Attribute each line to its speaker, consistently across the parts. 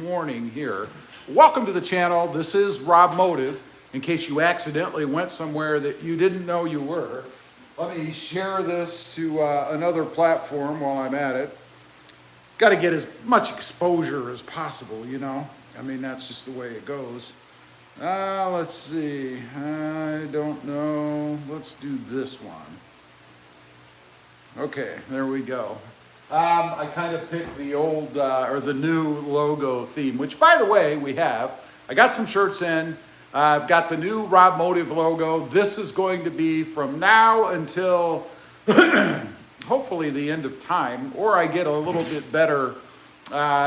Speaker 1: warning here. Welcome to the channel. This is RobMotive. In case you accidentally went somewhere that you didn't know you were, let me share this to another platform while I'm at it. Got to get as much exposure as possible, you know? I mean, that's just the way it goes. Let's see. I don't know. Let's do this one. Okay, there we go. I kind of picked the old or the new logo theme, which, by the way, we have. I got some shirts in. I've got the new RobMotive logo. This is going to be from now until hopefully the end of time, or I get a little bit better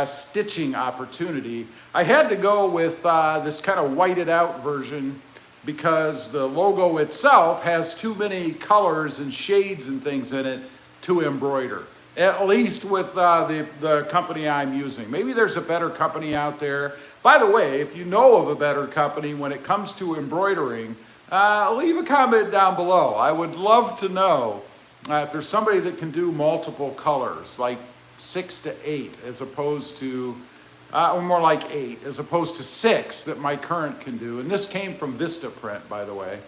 Speaker 1: stitching opportunity. I had to go with this kind of whited out version because the logo itself has too many colors and shades and things in it to embroider. At least with the company I'm using. Maybe there's a better company out there. By the way, if you know of a better company when it comes to embroidering, leave a comment down below. I would love to know if there's somebody that can do multiple colors, like 6 to 8, as opposed to, or more like 8, as opposed to 6 that my current can do. And this came from Vistaprint, by the way.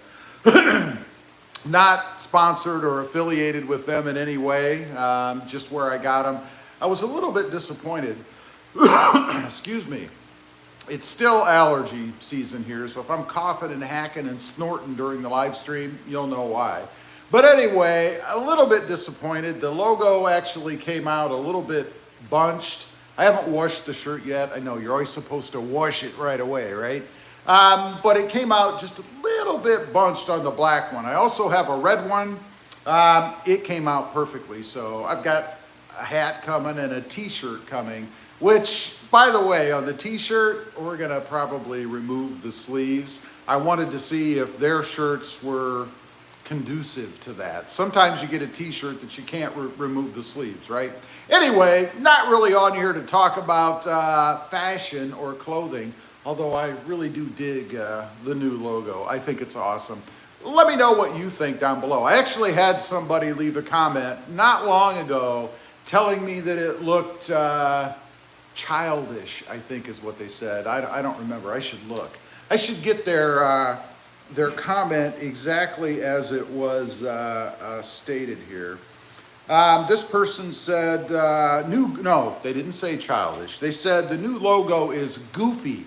Speaker 1: Not sponsored or affiliated with them in any way, just where I got them. I was a little bit disappointed. Excuse me. It's still allergy season here, so if I'm coughing and hacking and snorting during the live stream, you'll know why. But anyway, a little bit disappointed. The logo actually came out a little bit bunched. I haven't washed the shirt yet. I know you're always supposed to wash it right away, right? But it came out just a little bit bunched on the black one. I also have a red one. It came out perfectly. So I've got a hat coming and a t-shirt coming, which, by the way, on the t-shirt, we're going to probably remove the sleeves. I wanted to see if their shirts were conducive to that. Sometimes you get a t-shirt that you can't remove the sleeves, right? Anyway, not really on here to talk about fashion or clothing. Although I really do dig the new logo. I think it's awesome. Let me know what you think down below. I actually had somebody leave a comment not long ago telling me that it looked childish, I think is what they said. I don't remember. I should look. I should get their comment exactly as it was stated here. This person said, no, they didn't say childish. They said the new logo is goofy.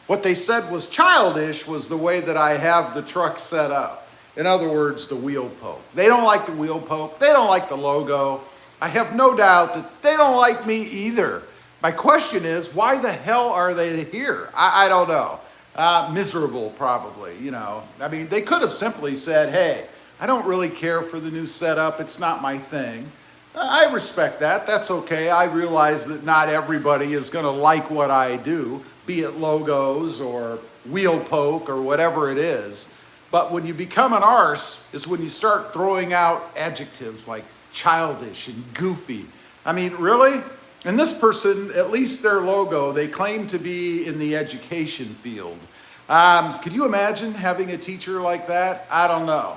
Speaker 1: What they said was childish was the way that I have the truck set up. In other words, the wheel poke. They don't like the wheel poke. They don't like the logo. I have no doubt that they don't like me either. My question is, why the hell are they here? I don't know. Miserable, probably, you know. I mean, they could have simply said, hey, I don't really care for the new setup. It's not my thing. I respect that. That's okay. I realize that not everybody is going to like what I do, be it logos or wheel poke or whatever it is. But when you become an arse is when you start throwing out adjectives like childish and goofy. I mean, really? And this person, at least their logo, they claim to be in the education field. Could you imagine having a teacher like that? I don't know.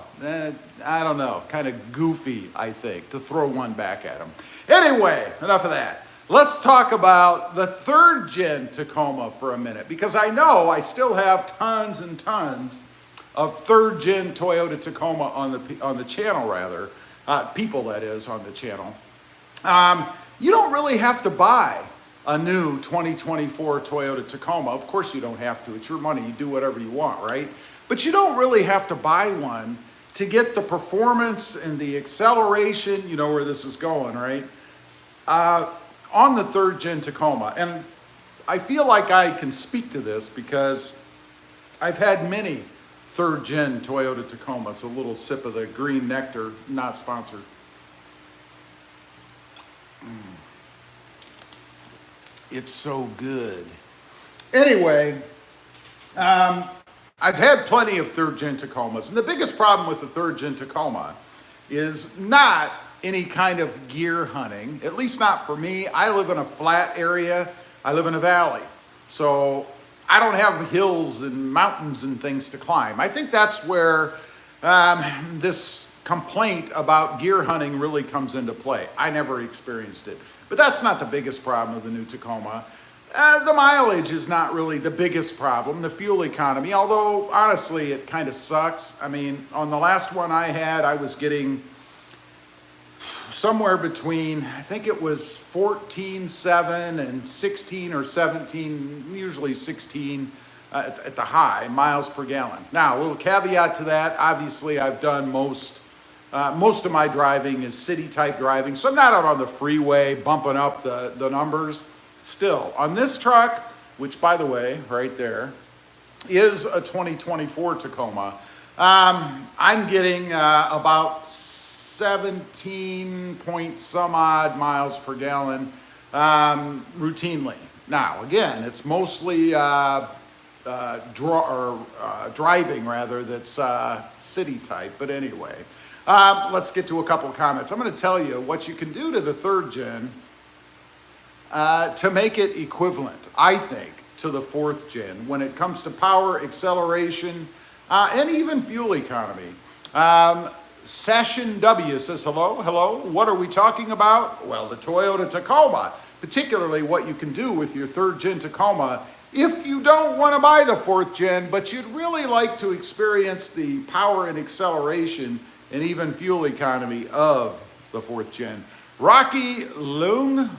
Speaker 1: I don't know. Kind of goofy, I think, to throw one back at them. Anyway, enough of that. Let's talk about the 3rd Gen Tacoma for a minute, because I know I still have tons and tons of 3rd Gen Toyota Tacoma on the channel, rather. People, that is, on the channel. You don't really have to buy a new 2024 Toyota Tacoma. Of course you don't have to. It's your money. You do whatever you want, right? But you don't really have to buy one to get the performance and the acceleration. You know where this is going, right? On the 3rd Gen Tacoma. And I feel like I can speak to this because I've had many 3rd Gen Toyota Tacomas. A little sip of the green nectar, not sponsored. It's so good. Anyway, I've had plenty of 3rd Gen Tacomas, and the biggest problem with the 3rd Gen Tacoma is not any kind of gear hunting, at least not for me. I live in a flat area. I live in a valley. So I don't have hills and mountains and things to climb. I think that's where this complaint about gear hunting really comes into play. I never experienced it. But that's not the biggest problem with the new Tacoma. The mileage is not really the biggest problem, the fuel economy, although honestly it kind of sucks. I mean, on the last one I had, I was getting somewhere between, I think it was 14.7 and 16 or 17, usually 16 at the high, miles per gallon. Now, a little caveat to that, obviously I've done most of my driving is city type driving, so I'm not out on the freeway bumping up the numbers. Still, on this truck, which by the way, right there, is a 2024 Tacoma, I'm getting about 17 point some odd miles per gallon routinely. Now, again, it's mostly driving rather that's city type, but anyway. Let's get to a couple of comments. I'm going to tell you what you can do to the third gen to make it equivalent, I think, to the fourth gen when it comes to power, acceleration, and even fuel economy. Session W says, hello, what are we talking about? Well, the Toyota Tacoma, particularly what you can do with your third gen Tacoma if you don't want to buy the fourth gen, but you'd really like to experience the power and acceleration and even fuel economy of the fourth gen. Rocky Lung,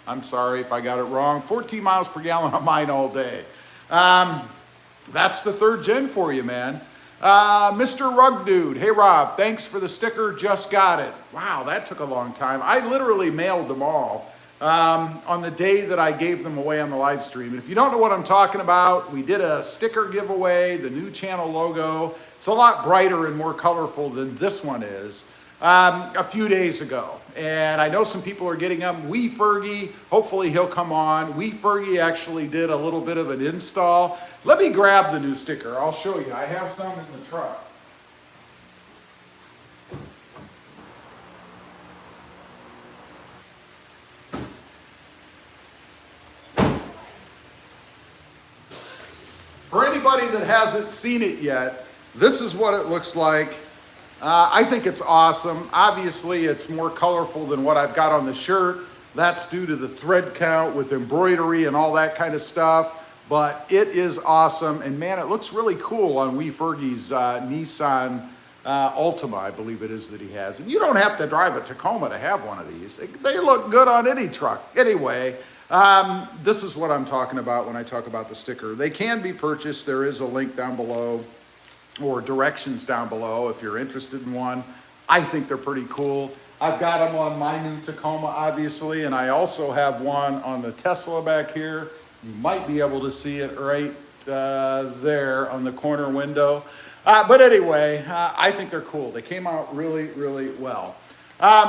Speaker 1: I'm sorry if I got it wrong, 14 miles per gallon on mine all day. That's the third gen for you, man. Mr. Rug Dude, hey Rob, thanks for the sticker, just got it. Wow, that took a long time. I literally mailed them all on the day that I gave them away on the live stream. And if you don't know what I'm talking about, we did a sticker giveaway, the new channel logo. It's a lot brighter and more colorful than this one is, a few days ago. And I know some people are getting them. Wee Fergie, hopefully he'll come on. Wee Fergie actually did a little bit of an install. Let me grab the new sticker. I'll show you. I have some in the truck. For anybody that hasn't seen it yet, this is what it looks like. I think it's awesome. Obviously, it's more colorful than what I've got on the shirt. That's due to the thread count with embroidery and all that kind of stuff. But it is awesome. And man, it looks really cool on Wee Fergie's Nissan Altima, I believe it is that he has. And you don't have to drive a Tacoma to have one of these. They look good on any truck. Anyway, this is what I'm talking about when I talk about the sticker. They can be purchased. There is a link down below, or directions down below if you're interested in one. I think they're pretty cool. I've got them on my new Tacoma, obviously, and I also have one on the Tesla back here. You might be able to see it right there on the corner window. But anyway, I think they're cool. They came out really, really well.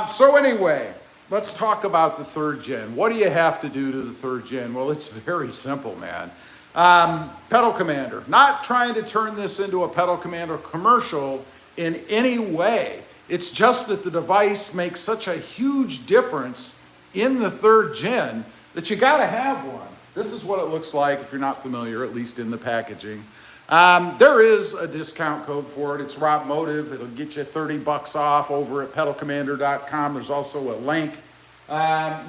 Speaker 1: So anyway, let's talk about the third gen. What do you have to do to the third gen? Well, it's very simple, man. Pedal commander. Not trying to turn this into a pedal commander commercial in any way. It's just that the device makes such a huge difference in the third gen that you gotta have one. This is what it looks like if you're not familiar, at least in the packaging. There is a discount code for it. It's RobMotive. It'll get you 30 bucks off over at pedalcommander.com. There's also a link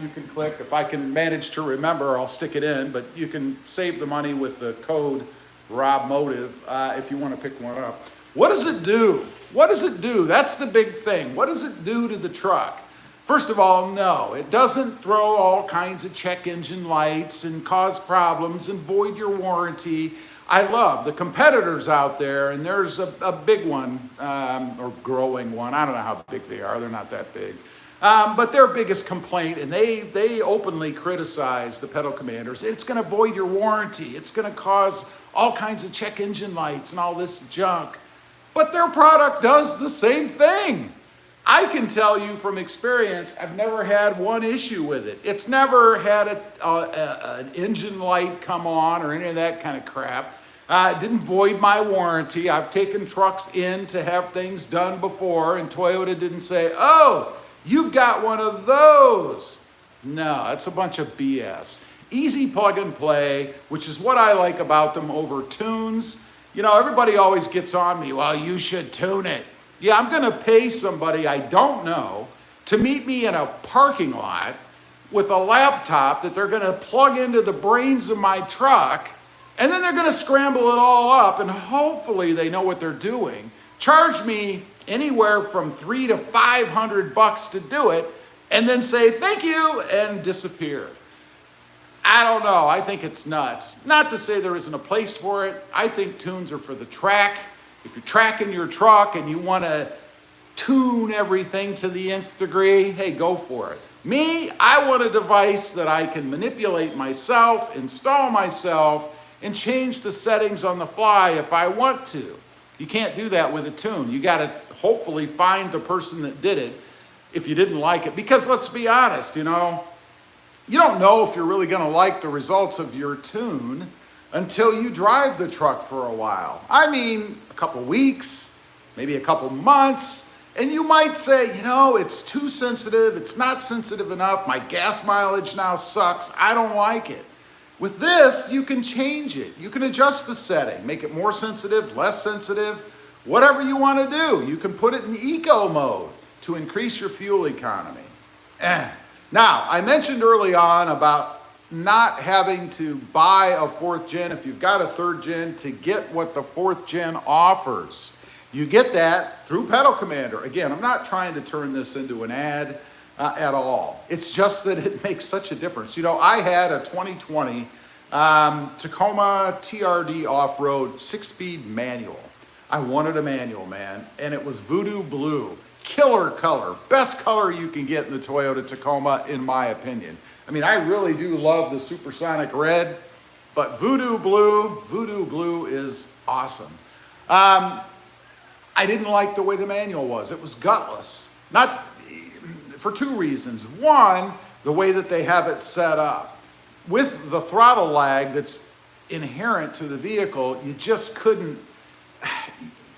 Speaker 1: you can click. If I can manage to remember, I'll stick it in, but you can save the money with the code RobMotive if you want to pick one up. What does it do? What does it do? That's the big thing. What does it do to the truck? First of all, no, it doesn't throw all kinds of check engine lights and cause problems and void your warranty. I love the competitors out there, and there's a big one, or growing one. I don't know how big they are. They're not that big. But their biggest complaint, and they openly criticize the pedal commanders, it's going to void your warranty. It's going to cause all kinds of check engine lights and all this junk. But their product does the same thing. I can tell you from experience, I've never had one issue with it. It's never had an engine light come on or any of that kind of crap. It didn't void my warranty. I've taken trucks in to have things done before, and Toyota didn't say, oh, you've got one of those. No, that's a bunch of BS. Easy plug and play, which is what I like about them over tunes. You know, everybody always gets on me, well, you should tune it. Yeah, I'm gonna pay somebody I don't know to meet me in a parking lot with a laptop that they're going to plug into the brains of my truck, and then they're going to scramble it all up, and hopefully they know what they're doing. Charge me anywhere from $300 to $500 to do it, and then say thank you and disappear. I don't know. I think it's nuts. Not to say there isn't a place for it. I think tunes are for the track. If you're tracking your truck and you want to tune everything to the nth degree, hey, go for it. Me, I want a device that I can manipulate myself, install myself, and change the settings on the fly if I want to. You can't do that with a tune. You got to hopefully find the person that did it if you didn't like it. Because let's be honest, you don't know if you're really going to like the results of your tune until you drive the truck for a while. I mean, a couple weeks, maybe a couple months, and you might say, it's too sensitive, it's not sensitive enough, my gas mileage now sucks, I don't like it. With this, you can change it. You can adjust the setting, make it more sensitive, less sensitive, whatever you want to do. You can put it in eco mode to increase your fuel economy. Now, I mentioned early on about not having to buy a 4th gen if you've got a 3rd gen to get what the 4th gen offers. You get that through Pedal Commander. Again, I'm not trying to turn this into an ad at all. It's just that it makes such a difference. I had a 2020 Tacoma TRD off-road 6-speed manual. I wanted a manual, man, and it was Voodoo Blue. Killer color, best color you can get in the Toyota Tacoma, in my opinion. I mean, I really do love the Supersonic Red, but Voodoo Blue is awesome. I didn't like the way the manual was. It was gutless. Not for 2 reasons. One, the way that they have it set up. With the throttle lag that's inherent to the vehicle, you just couldn't,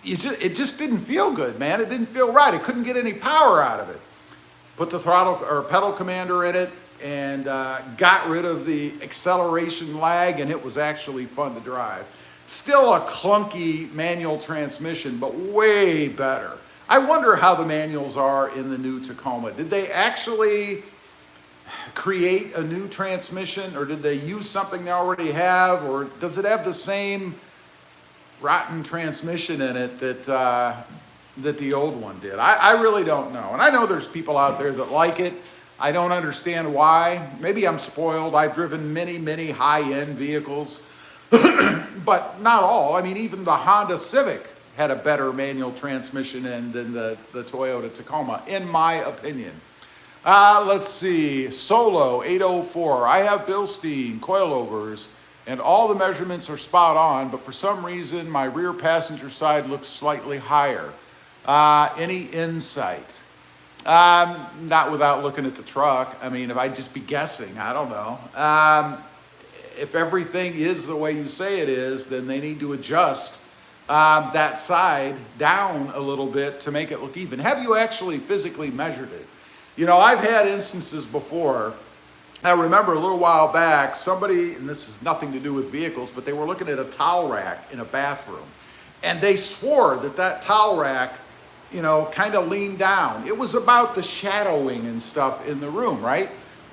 Speaker 1: it just didn't feel good, man. It didn't feel right. It couldn't get any power out of it. Put the throttle or Pedal Commander in it and got rid of the acceleration lag, and it was actually fun to drive. Still a clunky manual transmission, but way better. I wonder how the manuals are in the new Tacoma. Did they actually create a new transmission, or did they use something they already have, or does it have the same rotten transmission in it that the old one did? I really don't know. And I know there's people out there that like it. I don't understand why. Maybe I'm spoiled. I've driven many, many high-end vehicles, but not all. I mean, even the Honda Civic had a better manual transmission than the Toyota Tacoma, in my opinion. Let's see, Solo 804. I have Bilstein coilovers, and all the measurements are spot on, but for some reason, my rear passenger side looks slightly higher. Any insight? Not without looking at the truck. I mean, if I'd just be guessing, I don't know. If everything is the way you say it is, then they need to adjust that side down a little bit to make it look even. Have you actually physically measured it? I've had instances before. I remember a little while back, somebody, and this has nothing to do with vehicles, but they were looking at a towel rack in a bathroom. And they swore that towel rack, kind of leaned down. It was about the shadowing and stuff in the room, right?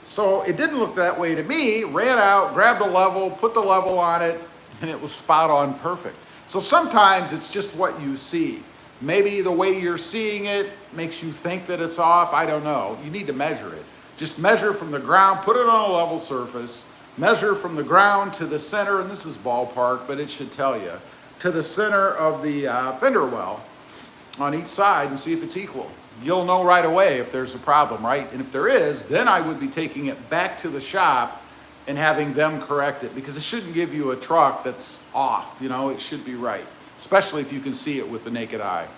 Speaker 1: So it didn't look that way to me. Ran out, grabbed a level, put the level on it, and it was spot on perfect. So sometimes it's just what you see. Maybe the way you're seeing it makes you think that it's off. I don't know. You need to measure it. Just measure from the ground, put it on a level surface, measure from the ground to the center, and this is ballpark, but it should tell you, to the center of the fender well on each side and see if it's equal. You'll know right away if there's a problem, right? And if there is, then I would be taking it back to the shop and having them correct it, because it shouldn't give you a truck that's off. It should be right, especially if you can see it with the naked eye.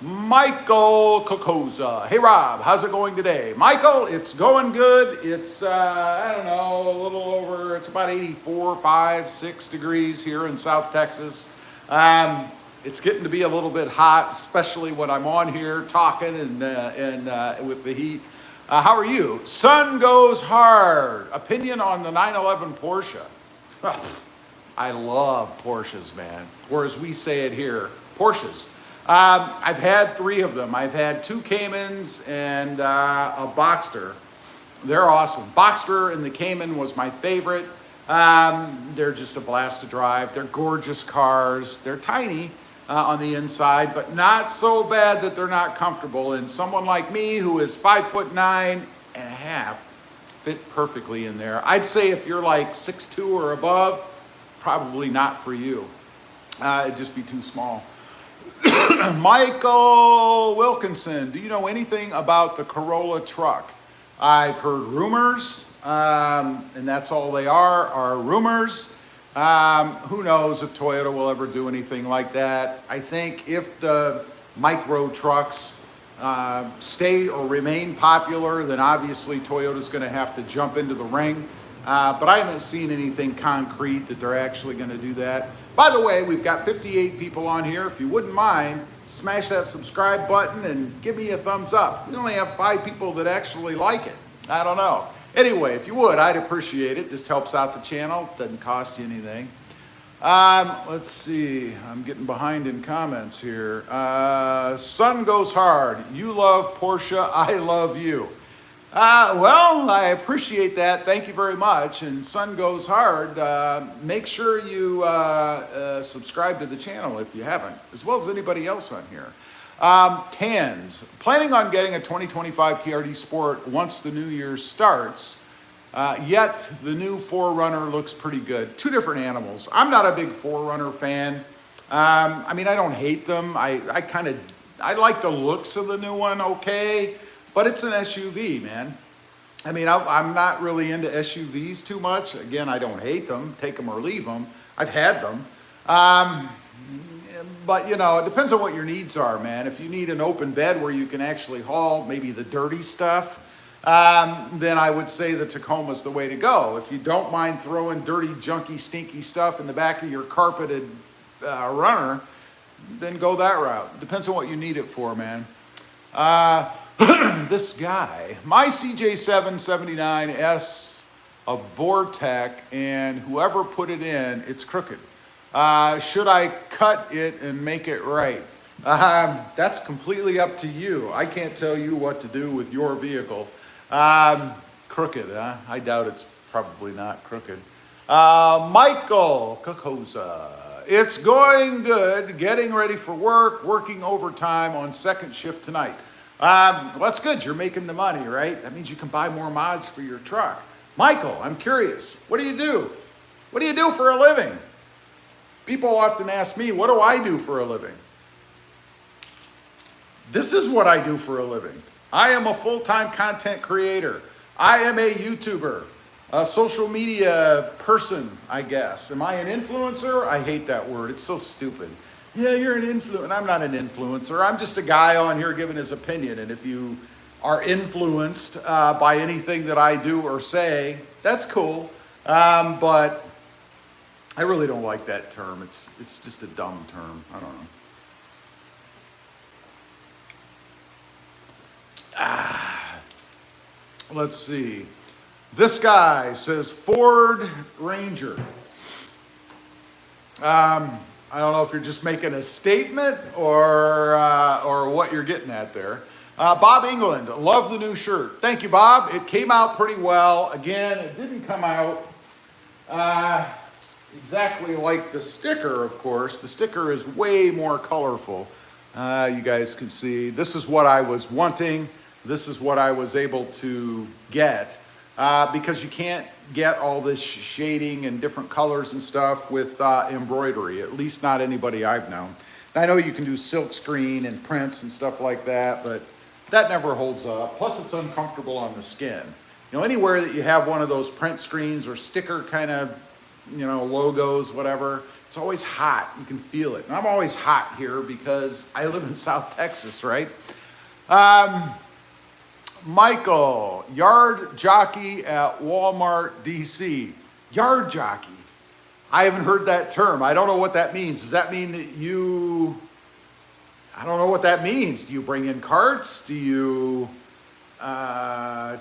Speaker 1: Michael Kokoza. Hey Rob, how's it going today? Michael, it's going good. It's, I don't know, a little over, it's about 84, 5, 6 degrees here in South Texas. It's getting to be a little bit hot, especially when I'm on here talking and with the heat. How are you? Sun goes hard. Opinion on the 911 Porsche. I love Porsches, man. Or as we say it here, Porsches. I've had 3 of them. I've had 2 Caymans and a Boxster. They're awesome. Boxster and the Cayman was my favorite. They're just a blast to drive. They're gorgeous cars. They're tiny on the inside, but not so bad that they're not comfortable. And someone like me who is 5'9" and a half fit perfectly in there. I'd say if you're like 6'2" or above, probably not for you. It'd just be too small. Michael Wilkinson, do you know anything about the Corolla truck? I've heard rumors, and that's all they are rumors. Who knows if Toyota will ever do anything like that. I think if the micro trucks stay or remain popular, then obviously Toyota's going to have to jump into the ring. But I haven't seen anything concrete that they're actually going to do that. By the way, we've got 58 people on here. If you wouldn't mind, smash that subscribe button and give me a thumbs up. We only have 5 people that actually like it. I don't know. Anyway, if you would, I'd appreciate it. Just helps out the channel. Doesn't cost you anything. Let's see. I'm getting behind in comments here. Sun goes hard. You love Porsche. I love you. Well, I appreciate that. Thank you very much. And Sun Goes Hard, make sure you subscribe to the channel if you haven't, as well as anybody else on here. Tans, planning on getting a 2025 TRD Sport once the new year starts, yet the new 4Runner looks pretty good. 2 different animals. I'm not a big 4Runner fan. I mean, I don't hate them. I like the looks of the new one, okay. But it's an SUV, man. I mean, I'm not really into SUVs too much. Again, I don't hate them. Take them or leave them. I've had them. But, you know, it depends on what your needs are, man. If you need an open bed where you can actually haul maybe the dirty stuff, then I would say the Tacoma's the way to go. If you don't mind throwing dirty, junky, stinky stuff in the back of your carpeted runner, then go that route. Depends on what you need it for, man. This guy, my CJ779S of Vortec, and whoever put it in, it's crooked. Should I cut it and make it right? That's completely up to you. I can't tell you what to do with your vehicle. Crooked, huh? I doubt it's probably not crooked. Michael Kokoza. It's going good. Getting ready for work. Working overtime on second shift tonight. Well, that's good. You're making the money, right? That means you can buy more mods for your truck. Michael, I'm curious. What do you do? What do you do for a living? People often ask me, what do I do for a living? This is what I do for a living. I am a full-time content creator. I am a YouTuber, a social media person, I guess. Am I an influencer? I hate that word. It's so stupid. Yeah, you're an influencer. I'm not an influencer. I'm just a guy on here giving his opinion. And if you are influenced by anything that I do or say, that's cool. But I really don't like that term. It's just a dumb term. I don't know. Let's see. This guy says Ford Ranger. I don't know if you're just making a statement or what you're getting at there. Bob England, love the new shirt. Thank you, Bob. It came out pretty well. Again, it didn't come out exactly like the sticker, of course. The sticker is way more colorful. You guys can see. This is what I was wanting. This is what I was able to get. Because you can't get all this shading and different colors and stuff with embroidery, at least not anybody I've known. And I know you can do silk screen and prints and stuff like that, but that never holds up. Plus it's uncomfortable on the skin. You know, anywhere that you have one of those print screens or sticker kind of, you know, logos, whatever, it's always hot. You can feel it. And I'm always hot here because I live in South Texas, right? Michael, yard jockey at Walmart, DC. Yard jockey. I haven't heard that term. I don't know what that means. Does that mean that I don't know what that means. Do you bring in carts? Do you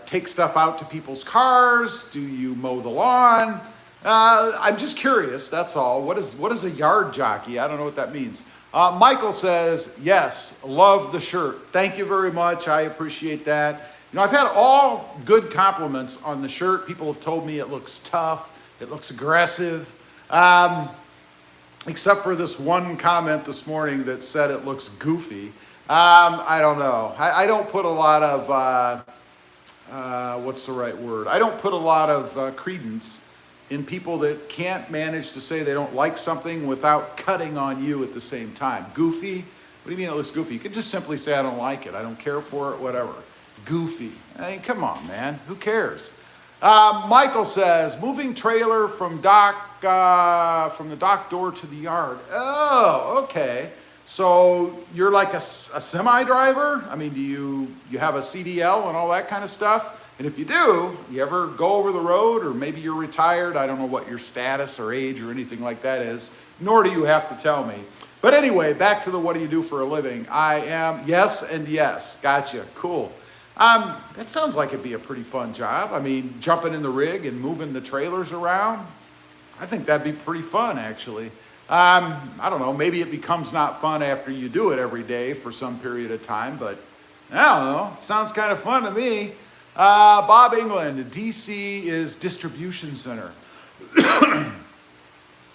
Speaker 1: take stuff out to people's cars? Do you mow the lawn? I'm just curious, that's all. What is a yard jockey? I don't know what that means. Michael says, yes, love the shirt. Thank you very much. I appreciate that. You know, I've had all good compliments on the shirt. People have told me it looks tough, it looks aggressive, except for this one comment this morning that said it looks goofy. I don't know. I don't put a lot of, what's the right word? I don't put a lot of credence in people that can't manage to say they don't like something without cutting on you at the same time. Goofy? What do you mean it looks goofy? You could just simply say, I don't like it. I don't care for it, whatever. Goofy. I mean, come on, man. Who cares? Michael says, moving trailer from the dock door to the yard. Oh, okay. So you're like a semi driver? I mean, do you have a CDL and all that kind of stuff? And if you do, you ever go over the road, or maybe you're retired? I don't know what your status or age or anything like that is, nor do you have to tell me. But anyway, back to the what do you do for a living? I am yes and yes. Gotcha. Cool. That sounds like it'd be a pretty fun job. I mean, jumping in the rig and moving the trailers around. I think that'd be pretty fun, actually. I don't know, maybe it becomes not fun after you do it every day for some period of time, but I don't know. Sounds kind of fun to me. Bob England, DC is distribution center.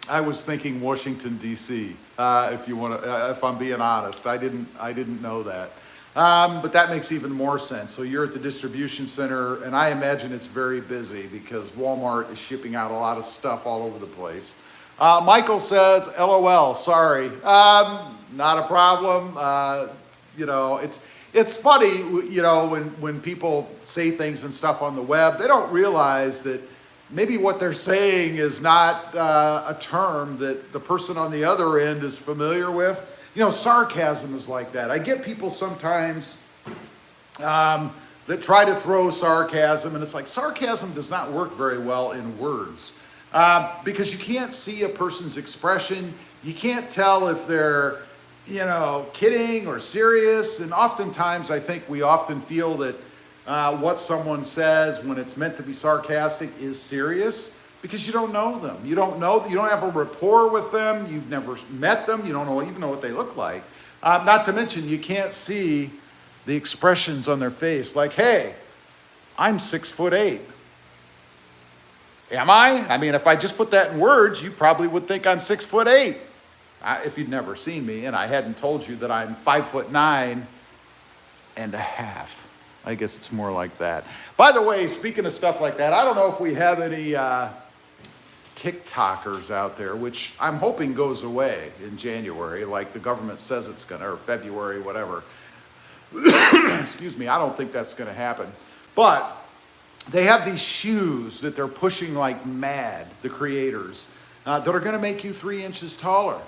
Speaker 1: I was thinking Washington, DC, if I'm being honest. I didn't know that. But that makes even more sense. So you're at the distribution center, and I imagine it's very busy because Walmart is shipping out a lot of stuff all over the place. Michael says, LOL, sorry. Not a problem. You know, it's funny, you know, when people say things and stuff on the web, they don't realize that maybe what they're saying is not a term that the person on the other end is familiar with. You know, sarcasm is like that. I get people sometimes that try to throw sarcasm, and it's like sarcasm does not work very well in words because you can't see a person's expression. You can't tell if they're, you know, kidding or serious. And oftentimes I think we often feel that what someone says when it's meant to be sarcastic is serious because you don't know them. You don't have a rapport with them. You've never met them. You don't even know what they look like. Not to mention you can't see the expressions on their face like, hey, I'm 6'8". Am I? I mean, if I just put that in words, you probably would think I'm 6'8". If you'd never seen me and I hadn't told you that I'm 5'9.5". I guess it's more like that. By the way, speaking of stuff like that, I don't know if we have any TikTokers out there, which I'm hoping goes away in January, like the government says it's gonna, or February, whatever. Excuse me, I don't think that's gonna happen. But they have these shoes that they're pushing like mad, the creators, that are gonna make you 3 inches taller.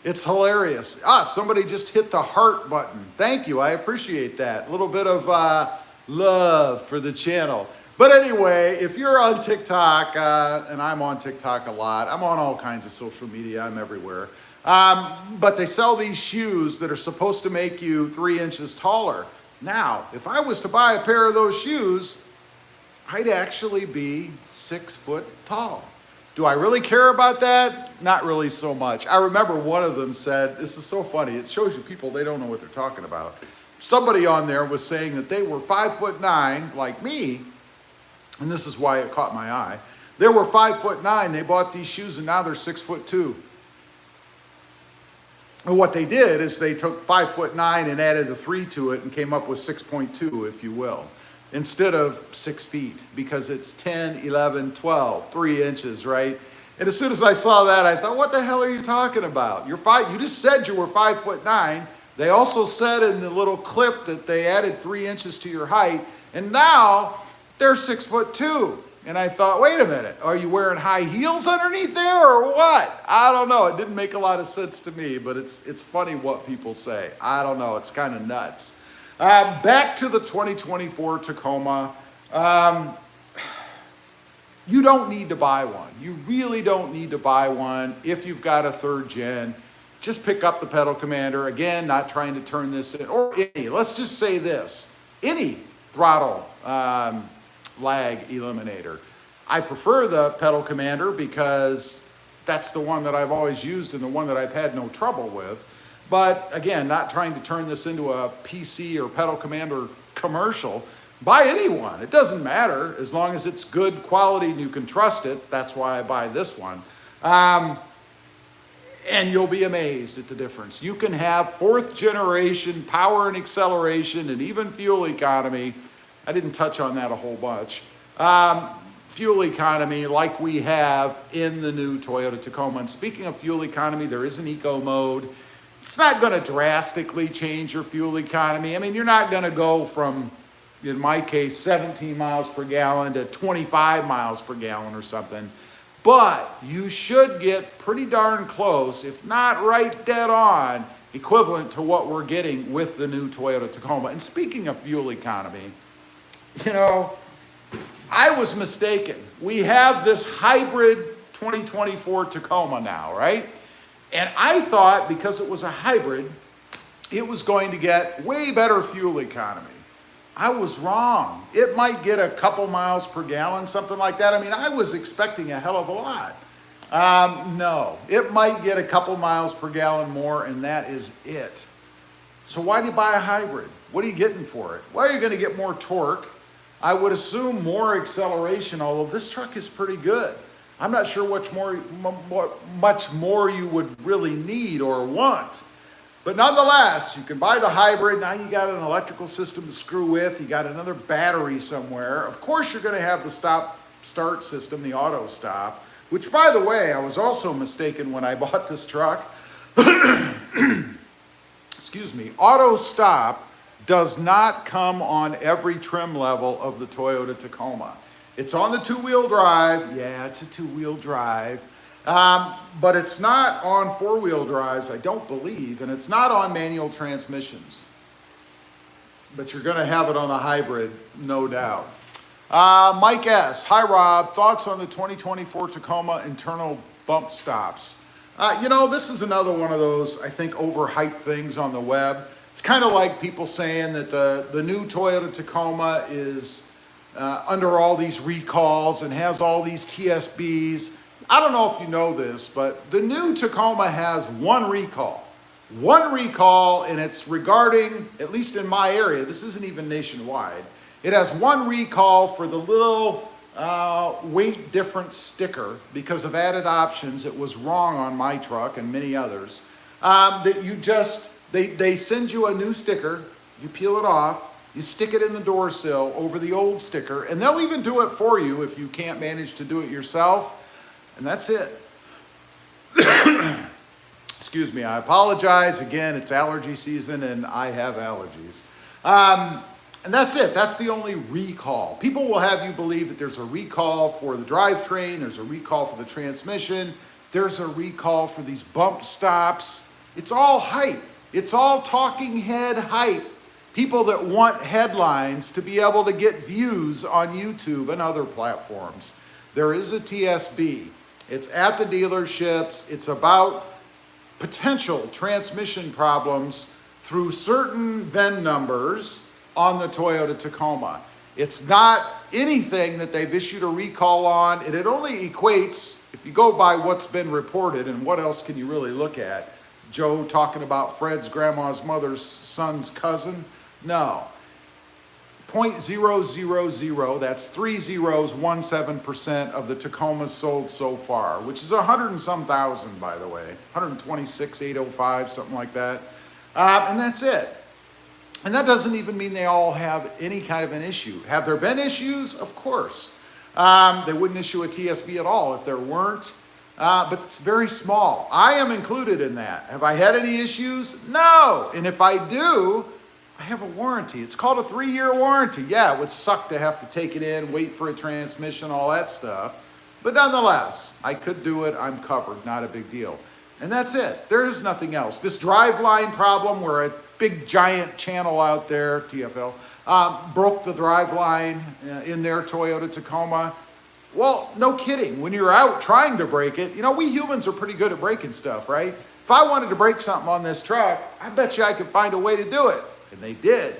Speaker 1: It's hilarious. Somebody just hit the heart button. Thank you, I appreciate that. A little bit of love for the channel. But anyway, if you're on TikTok, and I'm on TikTok a lot, I'm on all kinds of social media, I'm everywhere. But they sell these shoes that are supposed to make you 3 inches taller. Now, if I was to buy a pair of those shoes, I'd actually be 6 foot tall. Do I really care about that? Not really so much. I remember one of them said, this is so funny, it shows you people, they don't know what they're talking about. Somebody on there was saying that they were 5'9", like me, and this is why it caught my eye. They were 5'9", they bought these shoes, and now they're 6'2". And what they did is they took 5'9" and added a 3 to it and came up with 6.2, if you will, instead of 6 feet, because it's 10, 11, 12, 3 inches, right? And as soon as I saw that, I thought, what the hell are you talking about? You just said you were 5'9". They also said in the little clip that they added 3 inches to your height, and now they're 6'2". And I thought, wait a minute, are you wearing high heels underneath there or what? I don't know. It didn't make a lot of sense to me, but it's funny what people say. I don't know. It's kind of nuts. Back to the 2024 Tacoma. You don't need to buy one. You really don't need to buy one if you've got a 3rd gen. Just pick up the pedal commander. Again, not trying to turn this in, or let's just say this, any throttle lag eliminator. I prefer the pedal commander because that's the one that I've always used and the one that I've had no trouble with. But again, not trying to turn this into a PC or pedal commander commercial, Buy any one. It doesn't matter as long as it's good quality and you can trust it. That's why I buy this one. And you'll be amazed at the difference. You can have fourth generation power and acceleration and even fuel economy. I didn't touch on that a whole bunch. Fuel economy like we have in the new Toyota Tacoma. And speaking of fuel economy, there is an eco mode. It's not going to drastically change your fuel economy. I mean, you're not going to go from, in my case, 17 miles per gallon to 25 miles per gallon or something. But you should get pretty darn close, if not right dead on, equivalent to what we're getting with the new Toyota Tacoma. And speaking of fuel economy, you know, I was mistaken. We have this hybrid 2024 Tacoma now, right? And I thought because it was a hybrid, it was going to get way better fuel economy. I was wrong. It might get a couple miles per gallon, something like that. I mean, I was expecting a hell of a lot. No, it might get a couple miles per gallon more, and that is it. So why do you buy a hybrid? What are you getting for it? Well, you're going to get more torque. I would assume more acceleration, although this truck is pretty good. I'm not sure what much more you would really need or want. But nonetheless, you can buy the hybrid. Now you got an electrical system to screw with. You got another battery somewhere. Of course, you're going to have the stop-start system, the auto stop, which, by the way, I was also mistaken when I bought this truck. Excuse me. Auto stop does not come on every trim level of the Toyota Tacoma. It's on the two-wheel drive. Yeah, it's a two-wheel drive. But it's not on four-wheel drives, I don't believe, and it's not on manual transmissions. But you're going to have it on the hybrid, no doubt. Mike S. Hi, Rob. Thoughts on the 2024 Tacoma internal bump stops? You know, this is another one of those, I think, overhyped things on the web. It's kind of like people saying that the new Toyota Tacoma is under all these recalls and has all these TSBs. I don't know if you know this, but the new Tacoma has one recall. One recall, and it's regarding, at least in my area, this isn't even nationwide, it has one recall for the little weight difference sticker because of added options. It was wrong on my truck and many others. That you just, they send you a new sticker, you peel it off, you stick it in the door sill over the old sticker, and they'll even do it for you if you can't manage to do it yourself. And that's it. Excuse me, I apologize. Again, it's allergy season and I have allergies. And that's it. That's the only recall. People will have you believe that there's a recall for the drivetrain, there's a recall for the transmission, there's a recall for these bump stops. It's all hype. It's all talking head hype. People that want headlines to be able to get views on YouTube and other platforms. There is a TSB. It's at the dealerships. It's about potential transmission problems through certain VIN numbers on the Toyota Tacoma. It's not anything that they've issued a recall on, and it only equates, if you go by what's been reported, and what else can you really look at? Joe talking about Fred's grandma's mother's son's cousin? No. 0.000, that's 0.3017% of the Tacomas sold so far, which is 100 and some thousand, by the way, 126,805, something like that. And that's it. And that doesn't even mean they all have any kind of an issue. Have there been issues? Of course. They wouldn't issue a TSB at all if there weren't, but it's very small. I am included in that. Have I had any issues? No. And if I do, I have a warranty. It's called a 3-year warranty. Yeah, it would suck to have to take it in, wait for a transmission, all that stuff. But nonetheless, I could do it. I'm covered. Not a big deal. And that's it. There is nothing else. This driveline problem where a big giant channel out there, TFL, broke the driveline in their Toyota Tacoma. Well, no kidding. When you're out trying to break it, you know, we humans are pretty good at breaking stuff, right? If I wanted to break something on this truck, I bet you I could find a way to do it. And they did.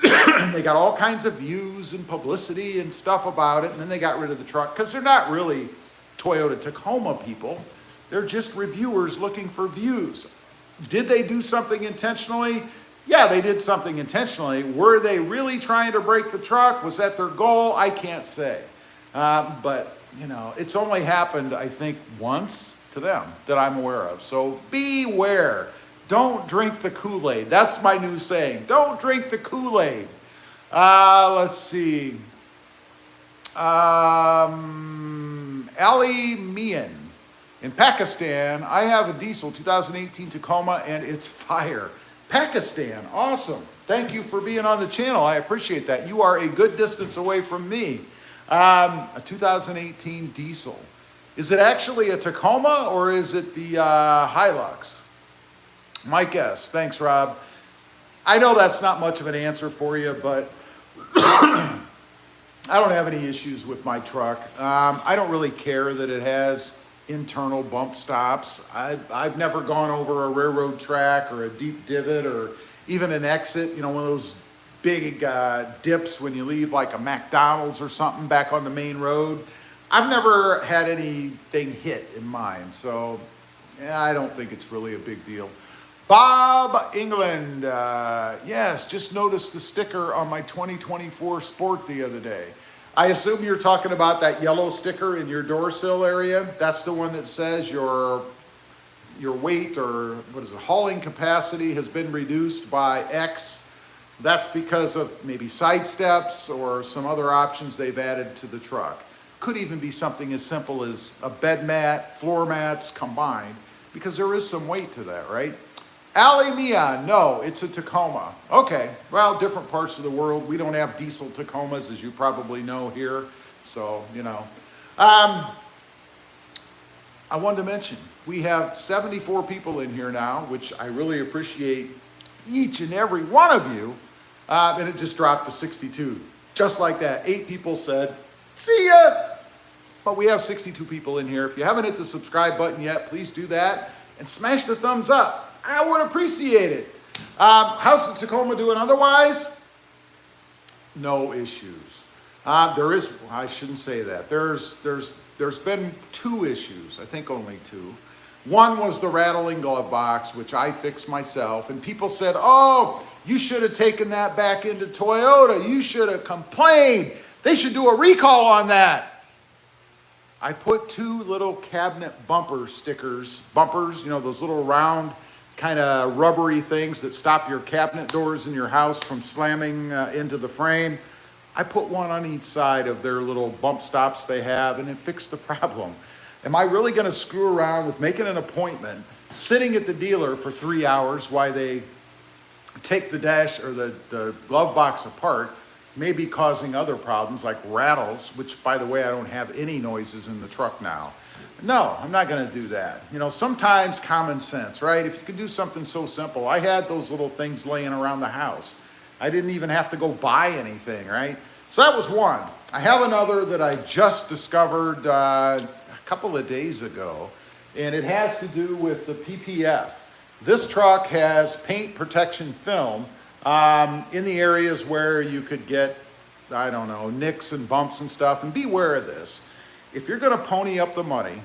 Speaker 1: They got all kinds of views and publicity and stuff about it, and then they got rid of the truck because they're not really Toyota Tacoma people. They're just reviewers looking for views. Did they do something intentionally? yeah, they did something intentionally. Were they really trying to break the truck? Was that their goal? I can't say. But, you know, it's only happened, I think, once to them that I'm aware of. So beware. Don't drink the Kool-Aid. That's my new saying. Don't drink the Kool-Aid. Let's see. Ali Mian. In Pakistan, I have a diesel 2018 Tacoma and it's fire. Pakistan, awesome. Thank you for being on the channel. I appreciate that. You are a good distance away from me. A 2018 diesel. Is it actually a Tacoma or is it the Hilux? My guess. Thanks, Rob. I know that's not much of an answer for you, but I don't have any issues with my truck. I don't really care that it has internal bump stops. I've never gone over a railroad track or a deep divot or even an exit, you know, one of those big dips when you leave like a McDonald's or something back on the main road. I've never had anything hit in mine, so yeah, I don't think it's really a big deal. Bob England, yes, just noticed the sticker on my 2024 Sport the other day. I assume you're talking about that yellow sticker in your door sill area. That's the one that says your weight or what is it, hauling capacity has been reduced by X. That's because of maybe side steps or some other options they've added to the truck. Could even be something as simple as a bed mat, floor mats combined, because there is some weight to that, right? Ali Mia, no, it's a Tacoma. Okay, well, different parts of the world. We don't have diesel Tacomas, as you probably know here. So, you know. I wanted to mention, we have 74 people in here now, which I really appreciate each and every one of you. And it just dropped to 62. Just like that. 8 people said, see ya! But we have 62 people in here. If you haven't hit the subscribe button yet, please do that. And smash the thumbs up. I would appreciate it. How's the Tacoma doing otherwise? No issues. There is, I shouldn't say that. There's been 2 issues, I think only 2. One was the rattling glove box, which I fixed myself. And people said, oh, you should have taken that back into Toyota. You should have complained. They should do a recall on that. I put 2 little cabinet bumper stickers, bumpers, you know, those little round kind of rubbery things that stop your cabinet doors in your house from slamming into the frame. I put one on each side of their little bump stops they have, and it fixed the problem. Am I really going to screw around with making an appointment, sitting at the dealer for 3 hours while they take the dash or the glove box apart, maybe causing other problems like rattles, which, by the way, I don't have any noises in the truck now. No, I'm not going to do that. You know, sometimes common sense, right? If you can do something so simple. I had those little things laying around the house. I didn't even have to go buy anything, right? So that was one. I have another that I just discovered a couple of days ago, and it has to do with the PPF. This truck has paint protection film in the areas where you could get, I don't know, nicks and bumps and stuff. And beware of this. If you're going to pony up the money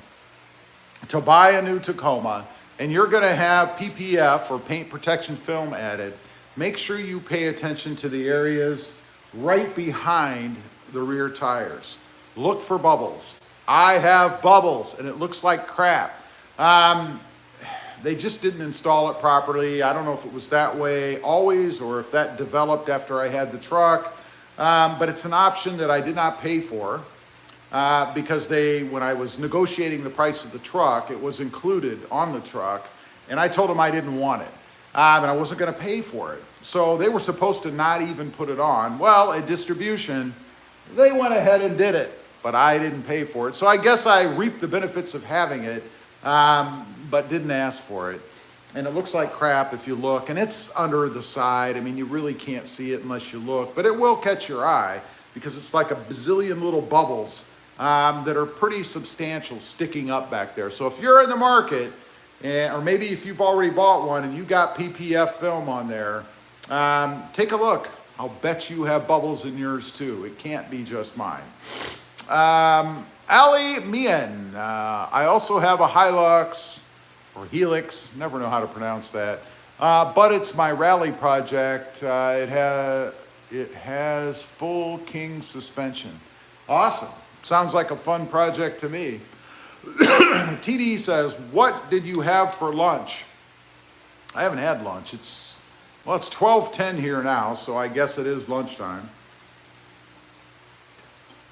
Speaker 1: to buy a new Tacoma and you're going to have PPF or paint protection film added, make sure you pay attention to the areas right behind the rear tires. Look for bubbles. I have bubbles and it looks like crap. They just didn't install it properly. I don't know if it was that way always or if that developed after I had the truck. But it's an option that I did not pay for. Because when I was negotiating the price of the truck, it was included on the truck, and I told them I didn't want it, and I wasn't going to pay for it. So they were supposed to not even put it on. Well, at distribution, they went ahead and did it, but I didn't pay for it. So I guess I reaped the benefits of having it, but didn't ask for it. And it looks like crap if you look, and it's under the side. I mean, you really can't see it unless you look, but it will catch your eye because it's like a bazillion little bubbles that are pretty substantial sticking up back there. So if you're in the market, or maybe if you've already bought one and you got PPF film on there, take a look. I'll bet you have bubbles in yours too. It can't be just mine. Ali Mien, I also have a Hilux, or Helix, never know how to pronounce that. but it's my rally project. It has full king suspension. Awesome. Sounds like a fun project to me. TD says, what did you have for lunch? I haven't had lunch. It's 12:10 here now, so I guess it is lunchtime.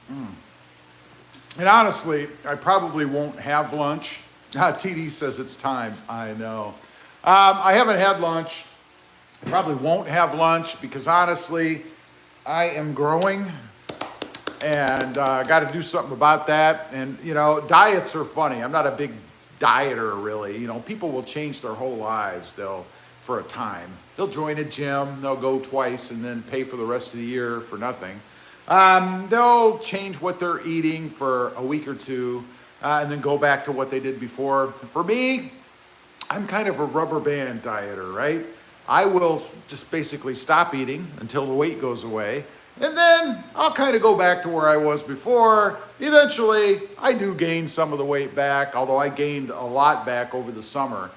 Speaker 1: And honestly, I probably won't have lunch. TD says it's time. I know. I haven't had lunch. I probably won't have lunch because honestly, I am growing and got to do something about that. And, you know, diets are funny. I'm not a big dieter, really. You know, people will change their whole lives, for a time. They'll join a gym, they'll go twice and then pay for the rest of the year for nothing. They'll change what they're eating for a week or two and then go back to what they did before. For me, I'm kind of a rubber band dieter, right? I will just basically stop eating until the weight goes away. And then I'll kind of go back to where I was before. Eventually, I do gain some of the weight back, although I gained a lot back over the summer.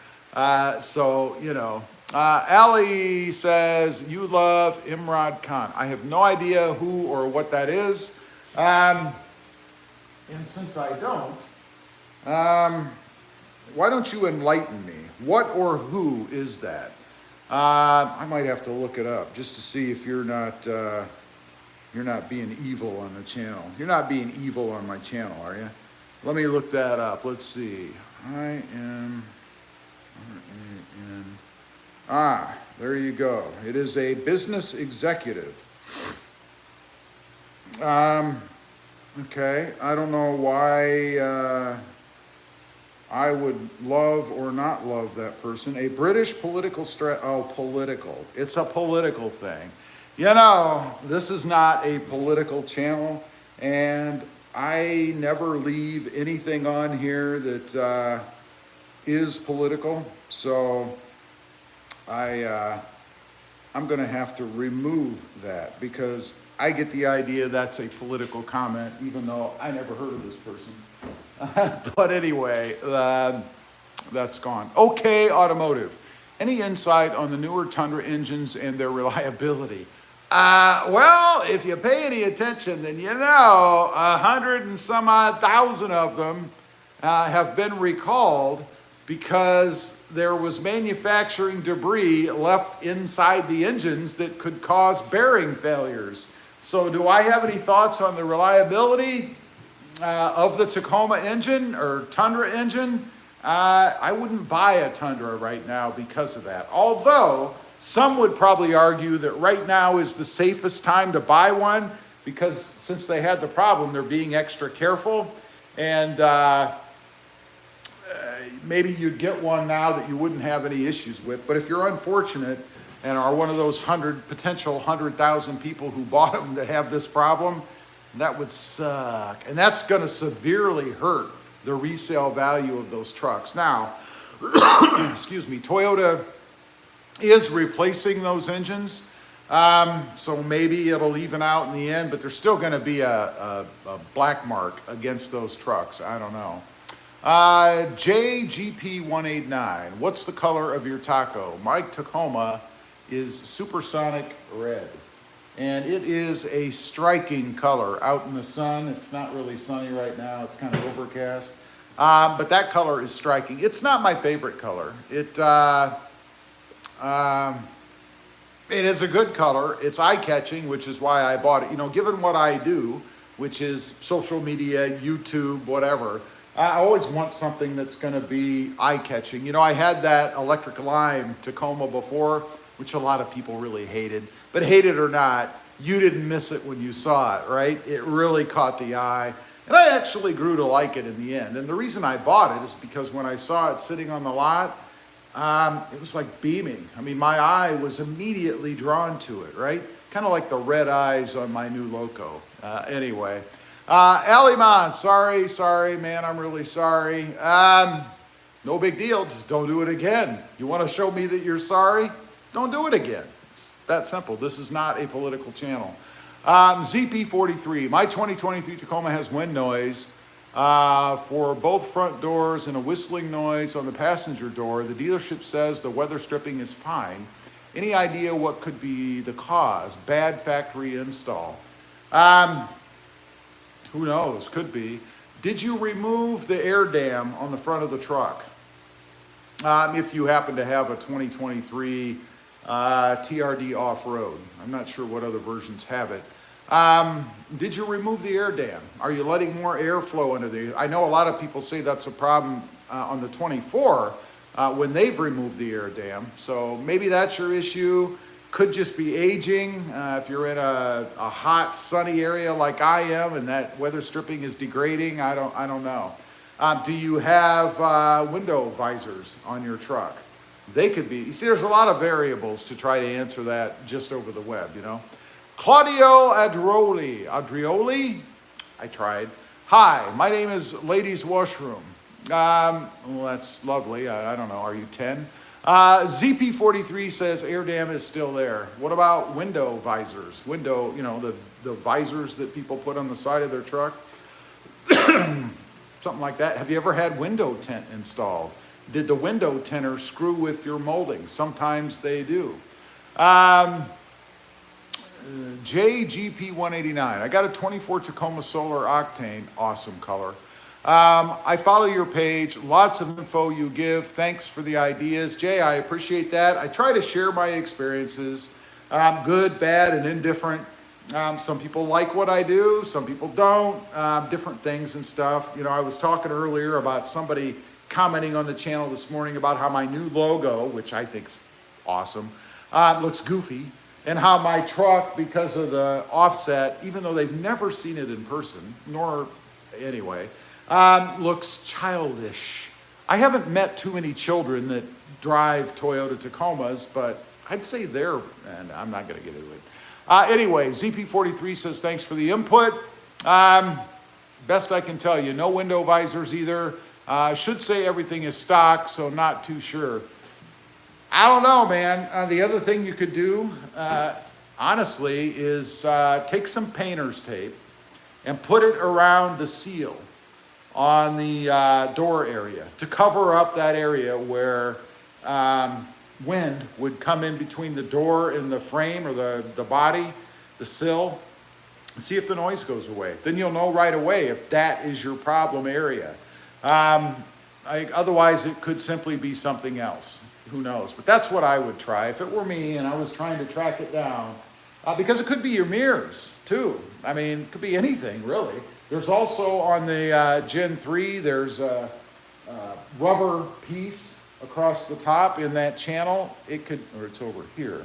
Speaker 1: So, you know, Ali says, you love Imran Khan. I have no idea who or what that is. And since I don't, why don't you enlighten me? What or who is that? I might have to look it up just to see if you're not being evil on the channel. You're not being evil on my channel, are you? Let me look that up. Let's see. I am R-A-N. There you go. It is a business executive. Okay. I don't know why I would love or not love that person. A British political political. It's a political thing. You know, this is not a political channel, and I never leave anything on here that is political. So I'm going to have to remove that because I get the idea that's a political comment, even though I never heard of this person. But anyway, that's gone. Okay, Automotive. Any insight on the newer Tundra engines and their reliability? Well, if you pay any attention, then you know 100 and some odd thousand of them have been recalled because there was manufacturing debris left inside the engines that could cause bearing failures. So do I have any thoughts on the reliability of the Tacoma engine or Tundra engine? I wouldn't buy a Tundra right now because of that. Although some would probably argue that right now is the safest time to buy one because since they had the problem, they're being extra careful. And maybe you'd get one now that you wouldn't have any issues with. But if you're unfortunate and are one of those potential 100,000 people who bought them that have this problem, that would suck. And that's going to severely hurt the resale value of those trucks. Now, excuse me, Toyota is replacing those engines. So maybe it'll even out in the end, but there's still going to be a black mark against those trucks. I don't know. JGP189, what's the color of your taco? My Tacoma is supersonic red. And it is a striking color out in the sun. It's not really sunny right now. It's kind of overcast. But that color is striking. It's not my favorite color. It is a good color. It's eye-catching, which is why I bought it. You know, given what I do, which is social media, YouTube, whatever, I always want something that's going to be eye-catching. You know, I had that electric lime Tacoma before, which a lot of people really hated. But hate it or not, you didn't miss it when you saw it, right? It really caught the eye. And I actually grew to like it in the end. And the reason I bought it is because when I saw it sitting on the lot, it was like beaming. I mean, my eye was immediately drawn to it, right? Kind of like the red eyes on my new Loco. Anyway, Aliman, sorry, man, I'm really sorry. No big deal, just don't do it again. You want to show me that you're sorry? Don't do it again. It's that simple. This is not a political channel. ZP43, my 2023 Tacoma has wind noise. for both front doors and a whistling noise on the passenger door. The dealership says the weather stripping is fine. Any idea what could be the cause? Bad factory install. Who knows? Could be. Did you remove the air dam on the front of the truck? If you happen to have a 2023 TRD off-road. I'm not sure what other versions have it. Did you remove the air dam? Are you letting more airflow into the... I know a lot of people say that's a problem on the 24 when they've removed the air dam. So maybe that's your issue. Could just be aging. If you're in a hot, sunny area like I am and that weather stripping is degrading, I don't know. Do you have window visors on your truck? They could be. You see, there's a lot of variables to try to answer that just over the web, you know. Claudio Adrioli? I tried. Hi, my name is Ladies Washroom. Well, that's lovely. I don't know. Are you 10? ZP43 says air dam is still there. What about window visors? Window, you know, the visors that people put on the side of their truck? Something like that. Have you ever had window tint installed? Did the window tinter screw with your molding? Sometimes they do. JGP189. I got a 24 Tacoma Solar Octane. Awesome color. I follow your page. Lots of info you give. Thanks for the ideas. Jay, I appreciate that. I try to share my experiences, good, bad, and indifferent. Some people like what I do. Some people don't. Different things and stuff. You know, I was talking earlier about somebody commenting on the channel this morning about how my new logo, which I think is awesome, looks goofy, and how my truck, because of the offset, even though they've never seen it in person, nor anyway, looks childish. I haven't met too many children that drive Toyota Tacomas, but I'd say they're, and I'm not going to get into it. Anyway, ZP43 says, thanks for the input. Best I can tell you, no window visors either. Should say everything is stock, so not too sure. I don't know, man. The other thing you could do, honestly, is take some painter's tape and put it around the seal on the door area to cover up that area where wind would come in between the door and the frame or the body, the sill. See if the noise goes away. Then you'll know right away if that is your problem area. Otherwise, it could simply be something else. Who knows? But that's what I would try if it were me and I was trying to track it down. Because it could be your mirrors, too. I mean, it could be anything, really. There's also on the Gen 3, there's a rubber piece across the top in that channel. It could, or it's over here.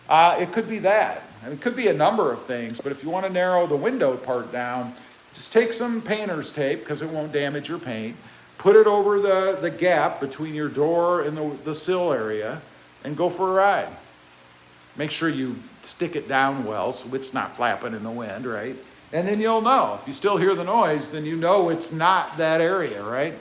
Speaker 1: It could be that. I mean, it could be a number of things, but if you want to narrow the window part down, just take some painter's tape, because it won't damage your paint. Put it over the gap between your door and the sill area, and go for a ride. Make sure you stick it down well so it's not flapping in the wind, right? And then you'll know. If you still hear the noise, then you know it's not that area, right?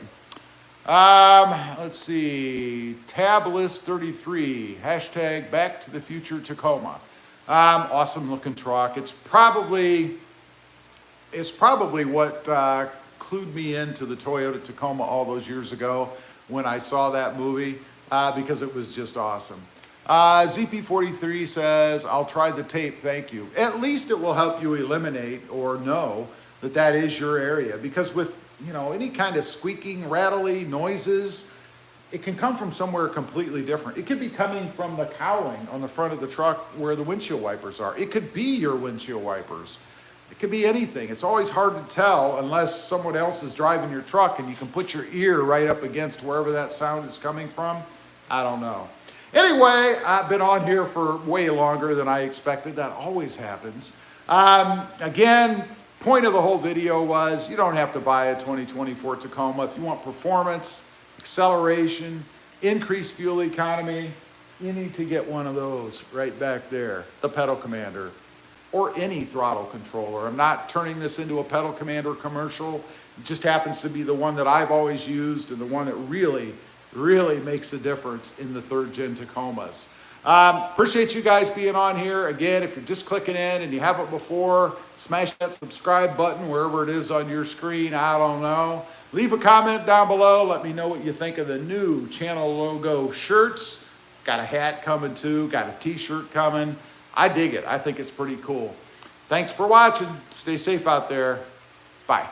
Speaker 1: Let's see. Tablist33, hashtag Back to the Future Tacoma. Awesome looking truck. It's probably what clued me into the Toyota Tacoma all those years ago when I saw that movie, because it was just awesome. ZP43 says, I'll try the tape, thank you. At least it will help you eliminate or know that that is your area, because with, you know, any kind of squeaking, rattly noises, it can come from somewhere completely different. It could be coming from the cowling on the front of the truck where the windshield wipers are. It could be your windshield wipers. It could be anything. It's always hard to tell unless someone else is driving your truck and you can put your ear right up against wherever that sound is coming from. I don't know. Anyway, I've been on here for way longer than I expected. That always happens. Again, point of the whole video was you don't have to buy a 2024 Tacoma. If you want performance, acceleration, increased fuel economy, you need to get one of those right back there, the Pedal Commander, or any throttle controller. I'm not turning this into a Pedal Commander commercial. It just happens to be the one that I've always used and the one that really makes a difference in the 3rd Gen Tacomas. Appreciate you guys being on here. Again, if you're just clicking in and you haven't before, smash that subscribe button wherever it is on your screen. I don't know. Leave a comment down below. Let me know what you think of the new channel logo shirts. Got a hat coming too. Got a t-shirt coming. I dig it. I think it's pretty cool. Thanks for watching. Stay safe out there. Bye.